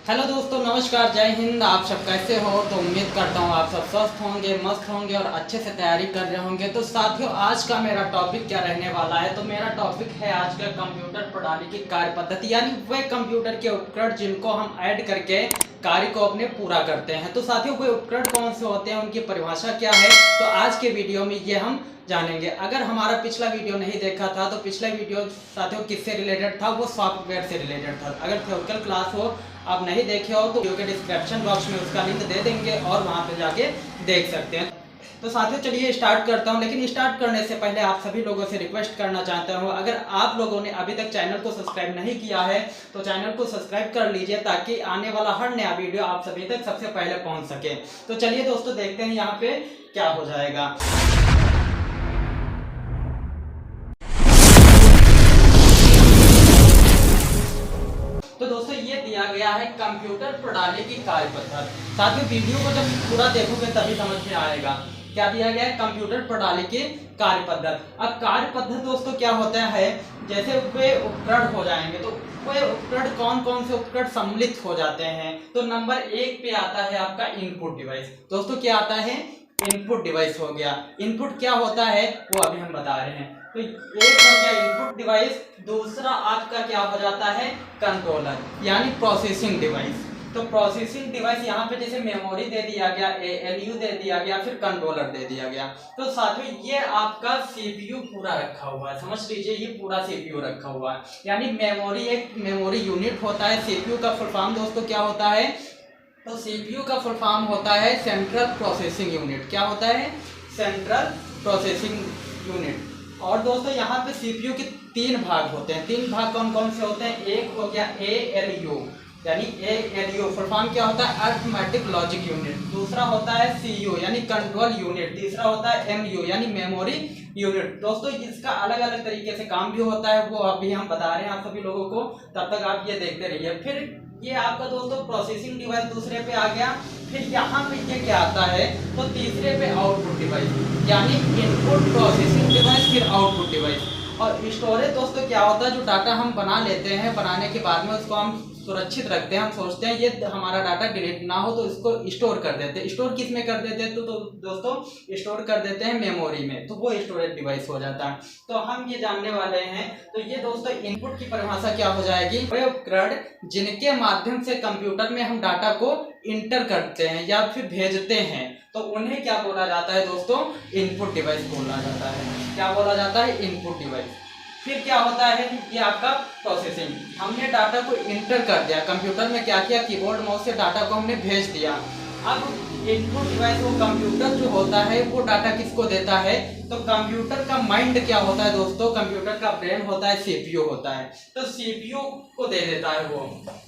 Hello दोस्तों, नमस्कार, जय हिंद। आप सब कैसे हो? तो उम्मीद करता हूँ आप सब स्वस्थ होंगे, मस्त होंगे और अच्छे से तैयारी कर रहे होंगे। तो साथियों, आज का मेरा टॉपिक क्या रहने वाला है? तो मेरा टॉपिक है आज का कंप्यूटर प्रणाली की कार्य पद्धति, यानी वे कंप्यूटर के उपकरण जिनको हम ऐड करके कार्य को अपने पूरा करते हैं। तो साथियों, वे उपकरण कौन से होते हैं, उनकी परिभाषा क्या है, तो आज के वीडियो में ये हम जानेंगे। अगर हमारा पिछला वीडियो नहीं देखा था तो पिछला वीडियो साथियों किससे रिलेटेड था? वो सॉफ्टवेयर से रिलेटेड था। अगर थ्योरिकल क्लास हो आप नहीं देखे हो तो वीडियो के डिस्क्रिप्शन बॉक्स में उसका लिंक दे देंगे और वहां पे जाके देख सकते हैं। तो साथियों, चलिए स्टार्ट करता हूं। लेकिन स्टार्ट करने से पहले आप सभी लोगों से रिक्वेस्ट करना चाहता हूं, अगर आप लोगों ने अभी तक चैनल को सब्सक्राइब नहीं किया है तो चैनल को सब्सक्राइब कर लीजिए, ताकि आने वाला हर नया वीडियो आप सभी तक सबसे पहले पहुंच सके। तो चलिए दोस्तों, देखते हैं यहाँ पे क्या हो जाएगा। तो दोस्तों, ये दिया गया है कंप्यूटर प्रणाली की कार्य पद्धति। साथियों, वीडियो को जब पूरा देखोगे तभी समझ में आएगा। क्या दिया गया है? कंप्यूटर प्रणाली की कार्य पद्धति। अब कार्य पद्धति दोस्तों क्या होता है? जैसे वे उपकरण हो जाएंगे तो वे उपकरण कौन कौन से उपकरण सम्मिलित हो जाते हैं? तो नंबर 1 पे आता है आपका इनपुट डिवाइस। दोस्तों क्या आता है? इनपुट डिवाइस हो गया। इनपुट क्या होता है वो अभी हम बता रहे हैं। तो एक हो गया इनपुट डिवाइस, दूसरा आपका क्या हो जाता है? कंट्रोलर, यानी प्रोसेसिंग डिवाइस। तो प्रोसेसिंग डिवाइस यहाँ पे जैसे मेमोरी दे दिया गया, एएलयू दे दिया गया, फिर कंट्रोलर दे दिया गया। तो साथियों, ये आपका सीपीयू पूरा रखा हुआ है। समझ लीजिए, ये पूरा सीपीयू रखा हुआ है। यानी मेमोरी एक मेमोरी यूनिट होता है। सीपीयू का फुल फॉर्म दोस्तों क्या होता है? तो सीपीयू का फुल फॉर्म होता है सेंट्रल प्रोसेसिंग यूनिट। क्या होता है? Central processing unit. और दोस्तों यहाँ पे सीपीयू के 3 भाग होते हैं। 3 भाग कौन कौन से होते हैं? एक हो गया एएलयू, यानी एएलयू फुल फॉर्म क्या होता है? Arithmetic logic unit. दूसरा होता है सीयू, यानी कंट्रोल यूनिट। तीसरा होता है एमयू, यानी मेमोरी यूनिट। दोस्तों इसका अलग अलग तरीके से काम भी होता है, वो अभी हम बता रहे हैं आप सभी लोगों को, तब तक आप ये देखते रहिए। फिर ये आपका दोस्तों प्रोसेसिंग डिवाइस दूसरे पे आ गया। फिर यहाँ पे ये क्या आता है? तो तीसरे पे आउटपुट डिवाइस, यानी इनपुट प्रोसेसिंग डिवाइस, फिर आउटपुट डिवाइस। और स्टोरेज दोस्तों क्या होता है? जो डाटा हम बना लेते हैं, बनाने के बाद में उसको हम सुरक्षित रखते हैं। हम सोचते हैं ये हमारा डाटा डिलीट ना हो तो इसको स्टोर कर देते हैं। स्टोर किस में कर देते हैं? तो दोस्तों स्टोर कर देते हैं मेमोरी में, तो वो स्टोरेज डिवाइस हो जाता है। तो हम ये जानने वाले हैं। तो ये दोस्तों इनपुट की परिभाषा क्या हो जाएगी? वे उपकरण जिनके माध्यम से कंप्यूटर में हम डाटा को इंटर करते हैं या फिर भेजते हैं, तो उन्हें क्या बोला जाता है दोस्तों? इनपुट डिवाइस बोला जाता है। क्या बोला जाता है? Input device. फिर क्या होता है? ये आपका प्रोसेसिंग। हमने डाटा को इंटर कर दिया कंप्यूटर में, क्या किया? कीबोर्ड माउस से डाटा को हमने भेज दिया। अब इनपुट डिवाइस, वो कंप्यूटर जो होता है वो डाटा किसको देता है? तो कंप्यूटर का माइंड क्या होता है दोस्तों? कंप्यूटर का ब्रेन होता है, सीपीयू होता है। तो सीपीयू को दे देता है वो।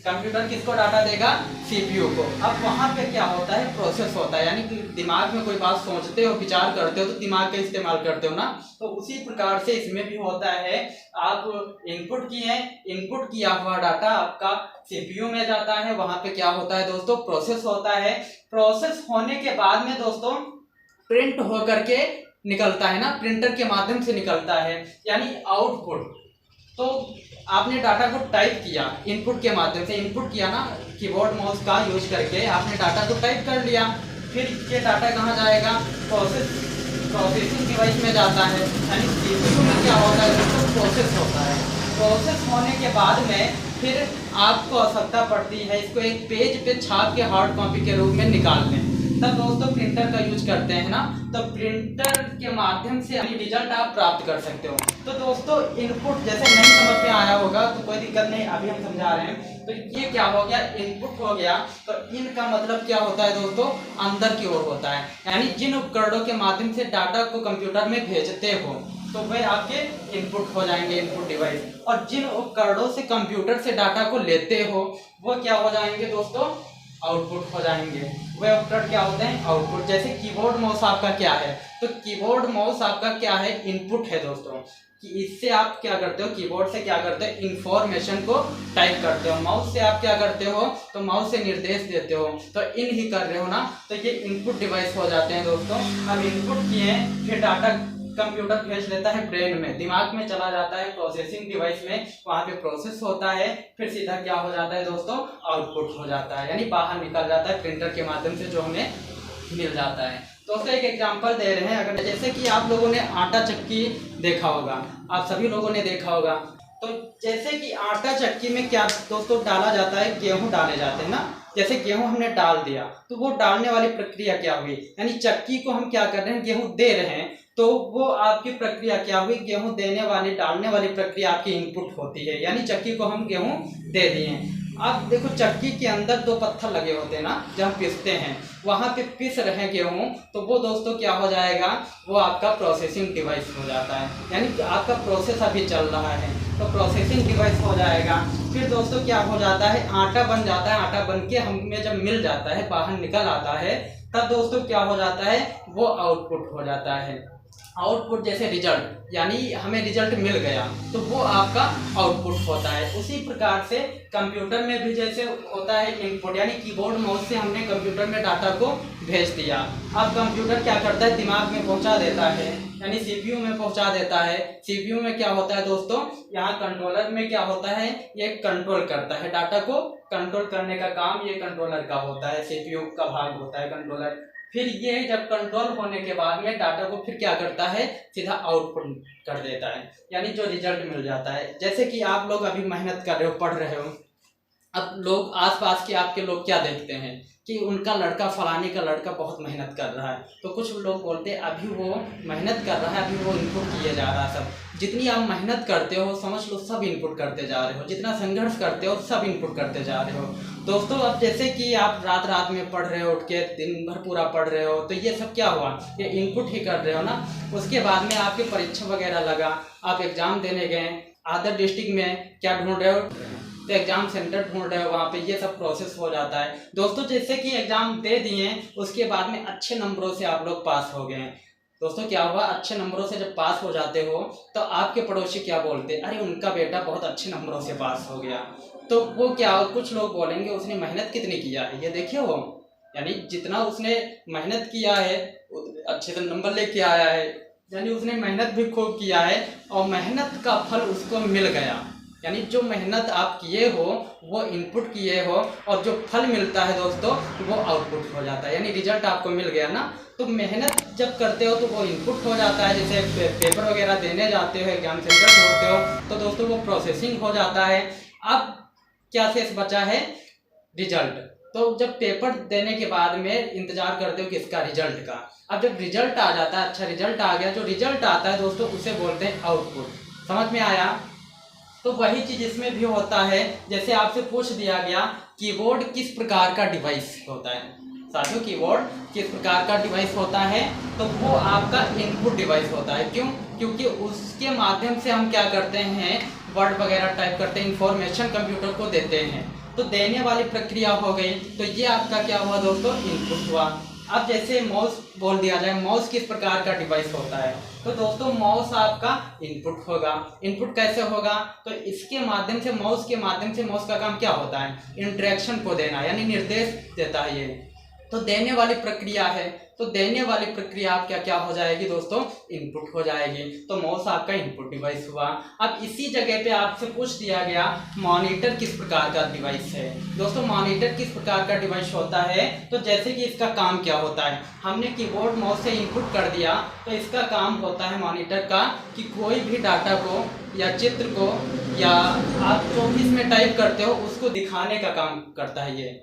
कंप्यूटर किसको डाटा देगा? सीपीयू को। अब वहां पे क्या होता है? प्रोसेस होता है, यानी कि दिमाग में कोई बात सोचते हो, विचार करते हो तो दिमाग का इस्तेमाल करते हो ना, तो उसी प्रकार से इसमें भी होता है। आप इनपुट किए, इनपुट किया हुआ डाटा आपका सीपीयू में जाता है। वहां पे क्या होता है दोस्तों? प्रोसेस होता है। प्रोसेस होने के बाद में दोस्तों प्रिंट होकर के निकलता है ना, प्रिंटर के माध्यम से निकलता है, यानी आउटपुट। तो आपने डाटा को टाइप किया इनपुट के माध्यम से, इनपुट किया ना कीबोर्ड माउस का यूज करके, आपने डाटा को टाइप कर लिया। फिर ये डाटा कहाँ जाएगा? प्रोसेसिंग डिवाइस में जाता है, यानी सीपीयू में क्या होता है? तो प्रोसेस होता है। प्रोसेस होने के बाद में फिर आपको आवश्यकता पड़ती है इसको एक पेज पे छाप के हार्ड कॉपी के रूप में निकालने। तब दोस्तों प्रिंटर का यूज करते हैं ना, तो प्रिंटर के माध्यम से रिजल्ट आप प्राप्त कर सकते हो। तो दोस्तों इनपुट जैसे नहीं समझ में आया होगा तो कोई दिक्कत नहीं, अभी हम समझा रहे हैं। तो ये क्या हो गया? इनपुट हो गया। तो इन का मतलब क्या होता है दोस्तों? अंदर की ओर होता है, यानी जिन उपकरणों के माध्यम से डाटा को कंप्यूटर में भेजते हो तो वे आपके इनपुट हो जाएंगे, इनपुट डिवाइस। और जिन उपकरणों से कंप्यूटर से डाटा को लेते हो वो क्या हो जाएंगे दोस्तों? आउटपुट हो जाएंगे। वे उपकरण क्या होते हैं? आउटपुट। जैसे कीबोर्ड माउस आपका क्या है? तो कीबोर्ड माउस आपका क्या है? इनपुट है दोस्तों। कि इससे आप क्या करते हो? कीबोर्ड से क्या करते हो? इंफॉर्मेशन को टाइप करते हो। माउस से आप क्या करते हो? तो माउस से निर्देश देते हो, तो इन ही कर रहे हो ना, तो ये इनपुट डिवाइस हो जाते हैं दोस्तों। अब इनपुट किए, फिर डाटा कंप्यूटर भेज लेता है ब्रेन में, दिमाग में चला जाता है प्रोसेसिंग डिवाइस में, वहाँ पे प्रोसेस होता है, फिर सीधा क्या हो जाता है दोस्तों, आउटपुट हो जाता है, यानी बाहर निकल जाता है प्रिंटर के माध्यम से जो हमें मिल जाता है। दोस्तों एक एग्जांपल दे रहे हैं, अगर जैसे कि आप लोगों ने आटा चक्की देखा होगा, आप सभी लोगों ने देखा होगा, तो जैसे कि आटा चक्की में क्या दोस्तों डाला जाता है, गेहूं डाले जाते हैं ना, जैसे गेहूं हमने डाल दिया तो वो डालने वाली प्रक्रिया क्या हुई, यानी चक्की को हम क्या कर रहे हैं, गेहूं दे रहे हैं, तो वो आपकी प्रक्रिया क्या हुई, गेहूं देने वाली डालने वाली प्रक्रिया आपकी इनपुट होती है, यानी चक्की को हम गेहूं दे दिए। अब देखो चक्की के अंदर 2 पत्थर लगे होते हैं ना, जब हम पीसते हैं वहाँ पे पीस रहे गेहूँ, तो वो दोस्तों क्या हो जाएगा, वो आपका प्रोसेसिंग डिवाइस हो जाता है, यानी आपका प्रोसेस अभी चल रहा है तो प्रोसेसिंग डिवाइस हो जाएगा। फिर दोस्तों क्या हो जाता है, आटा बन जाता है, आटा बन के हमें जब मिल जाता है, बाहर निकल आता है, तब दोस्तों क्या हो जाता है, वो आउटपुट हो जाता है। आउटपुट जैसे रिजल्ट, यानी हमें रिजल्ट मिल गया तो वो आपका आउटपुट होता है। उसी प्रकार से कंप्यूटर में भी जैसे होता है इनपुट, यानी कीबोर्ड माउस से हमने कंप्यूटर में डाटा को भेज दिया, अब कंप्यूटर क्या करता है, दिमाग में पहुंचा देता है, यानी सीपीयू में पहुंचा देता है। सीपीयू में क्या होता है दोस्तों, यहाँ कंट्रोलर में क्या होता है, ये कंट्रोल करता है, डाटा को कंट्रोल करने का काम ये कंट्रोलर का होता है, सीपीयू का भाग होता है कंट्रोलर। फिर ये जब कंट्रोल होने के बाद में डाटा को फिर क्या करता है, सीधा आउटपुट कर देता है, यानी जो रिजल्ट मिल जाता है। जैसे कि आप लोग अभी मेहनत कर रहे हो, पढ़ रहे हो, अब लोग आसपास के आपके लोग क्या देखते हैं कि उनका लड़का, फलाने का लड़का बहुत मेहनत कर रहा है, तो कुछ लोग बोलते हैं अभी वो मेहनत कर रहा है, अभी वो इनपुट किए जा रहा है। सब जितनी आप मेहनत करते हो समझ लो सब इनपुट करते जा रहे हो, जितना संघर्ष करते हो सब इनपुट करते जा रहे हो। दोस्तों अब जैसे कि आप रात में पढ़ रहे हो, उठ के दिन भर पूरा पढ़ रहे हो, तो ये सब क्या हुआ, ये इनपुट ही कर रहे हो ना। उसके बाद में आपकी परीक्षा वगैरह लगा, आप एग्जाम देने गए, अदर डिस्ट्रिक्ट में क्या ढूंढ रहे हो, तो एग्जाम सेंटर ढूंढ रहे हो, वहाँ पे ये सब प्रोसेस हो जाता है। दोस्तों जैसे कि एग्जाम दे दिए, उसके बाद में अच्छे नंबरों से आप लोग पास हो गए। दोस्तों क्या हुआ, अच्छे नंबरों से जब पास हो जाते हो तो आपके पड़ोसी क्या बोलते हैं, अरे उनका बेटा बहुत अच्छे नंबरों से पास हो गया, तो वो क्या, कुछ लोग बोलेंगे उसने मेहनत कितनी किया है, ये देखिए वो, यानी जितना उसने मेहनत किया है अच्छे से नंबर लेके आया है, यानी उसने मेहनत भी खूब किया है और मेहनत का फल उसको मिल गया। यानी जो मेहनत आप किए हो वो इनपुट किए हो और जो फल मिलता है दोस्तों वो आउटपुट हो जाता है, यानी रिजल्ट आपको मिल गया ना। तो मेहनत जब करते हो तो वो इनपुट हो जाता है, जैसे पेपर वगैरह देने जाते हो, एग्जाम सेंटर छोड़ते हो तो दोस्तों वो प्रोसेसिंग हो जाता है। अब क्या शेष बचा है, रिजल्ट। तो जब पेपर देने के बाद में इंतजार करते हो किसका, रिजल्ट का। अब जब रिजल्ट आ जाता है, अच्छा रिजल्ट आ गया, जो रिजल्ट आता है दोस्तों उसे बोलते हैं आउटपुट। समझ में आया। तो वही चीज इसमें भी होता है, जैसे आपसे पूछ दिया गया कीबोर्ड किस प्रकार का डिवाइस होता है। साथियों कीबोर्ड किस प्रकार का डिवाइस होता है, तो वो आपका इनपुट डिवाइस होता है। क्यों, क्योंकि उसके माध्यम से हम क्या करते हैं, वर्ड वगैरह टाइप करते हैं, इंफॉर्मेशन कंप्यूटर को देते हैं, तो देने वाली प्रक्रिया हो गई। तो ये आपका क्या हुआ दोस्तों, इनपुट हुआ। अब जैसे माउस बोल दिया जाए, माउस किस प्रकार का डिवाइस होता है, तो दोस्तों माउस आपका इनपुट होगा। इनपुट कैसे होगा, तो इसके माध्यम से, माउस के माध्यम से, माउस का काम क्या होता है, इंटरेक्शन को देना, यानी निर्देश देता है ये। तो देने वाली प्रक्रिया है, तो देने वाली प्रक्रिया आप क्या क्या हो जाएगी दोस्तों, इनपुट हो जाएगी। तो माउस आपका इनपुट डिवाइस हुआ। अब इसी जगह पे आपसे पूछ दिया गया मॉनिटर किस प्रकार का डिवाइस है। दोस्तों मॉनिटर किस प्रकार का डिवाइस होता है, तो जैसे कि इसका काम क्या होता है, हमने कीबोर्ड माउस से इनपुट कर दिया, तो इसका काम होता है मॉनिटर का कि कोई भी डाटा को या चित्र को या आप जो भी इसमें टाइप करते हो उसको दिखाने का काम करता है। ये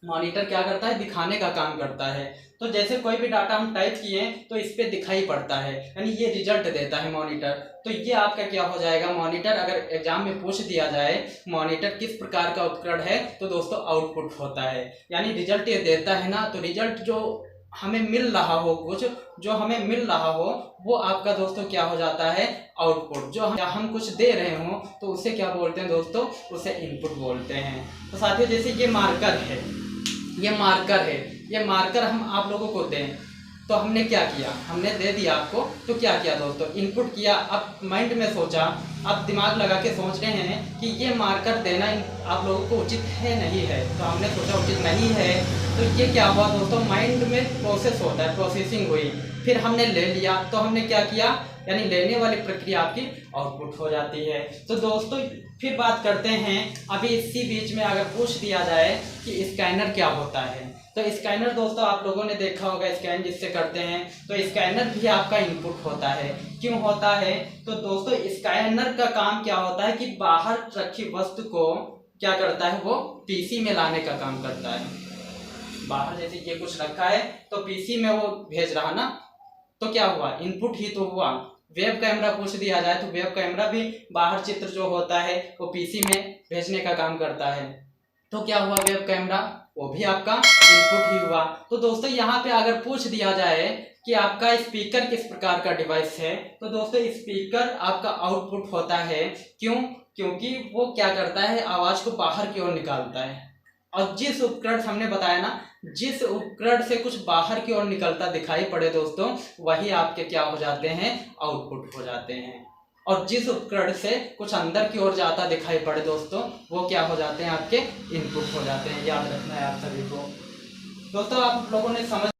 मॉनिटर क्या करता है, दिखाने का काम करता है। तो जैसे कोई भी डाटा हम टाइप किए तो इस पे दिखाई पड़ता है, यानी ये रिजल्ट देता है मॉनिटर। तो ये आपका क्या हो जाएगा, मॉनिटर। अगर एग्जाम में पूछ दिया जाए मॉनिटर किस प्रकार का उपकरण है, तो दोस्तों आउटपुट होता है, यानी रिजल्ट ये देता है ना। तो रिजल्ट जो हमें मिल रहा हो, कुछ जो हमें मिल रहा हो वो आपका दोस्तों क्या हो जाता है, आउटपुट। जो हम कुछ दे रहे हो तो उसे क्या बोलते हैं दोस्तों, उसे इनपुट बोलते हैं। तो साथियों जैसे ये मार्कर है, ये मार्कर है, ये मार्कर हम आप लोगों को दें तो हमने क्या किया, हमने दे दिया आपको, तो क्या किया दोस्तों, इनपुट किया। अब माइंड में सोचा, अब दिमाग लगा के सोच रहे हैं कि ये मार्कर देना आप लोगों को उचित है नहीं है, तो हमने सोचा उचित नहीं है। तो ये क्या हुआ दोस्तों, माइंड में प्रोसेस होता है, प्रोसेसिंग हुई, फिर हमने ले लिया। तो हमने क्या किया, यानी लेने वाली प्रक्रिया आपकी आउटपुट हो जाती है। तो दोस्तों फिर बात करते हैं, अभी इसी बीच में अगर पूछ दिया जाए कि स्कैनर क्या होता है, तो स्कैनर दोस्तों आप लोगों ने देखा होगा, स्कैन जिससे करते हैं, तो स्कैनर भी आपका इनपुट होता है। क्यों होता है? तो दोस्तों स्कैनर का काम क्या होता है कि बाहर रखी वस्तु को क्या करता है, वो पीसी में लाने का काम करता है। बाहर जैसे ये कुछ रखा है तो पीसी में वो भेज रहा ना, तो क्या हुआ, इनपुट ही तो हुआ। वेब कैमरा पूछ दिया जाए तो वेब कैमरा भी बाहर चित्र जो होता है वो पीसी में भेजने का काम करता है। तो क्या हुआ, वेब कैमरा वो भी आपका इनपुट ही हुआ। तो दोस्तों यहाँ पे अगर पूछ दिया जाए कि आपका स्पीकर किस प्रकार का डिवाइस है, तो दोस्तों स्पीकर आपका आउटपुट होता है। क्यों? क्योंकि वो क्या करता है, आवाज को बाहर की ओर निकालता है। और जिस उपकरण हमने बताया ना, जिस उपकरण से कुछ बाहर की ओर निकलता दिखाई पड़े दोस्तों, वही आपके क्या हो जाते हैं, आउटपुट हो जाते हैं। और जिस उपकरण से कुछ अंदर की ओर जाता दिखाई पड़े दोस्तों, वो क्या हो जाते हैं, आपके इनपुट हो जाते हैं। याद रखना है आप सभी को। दोस्तों आप लोगों ने समझ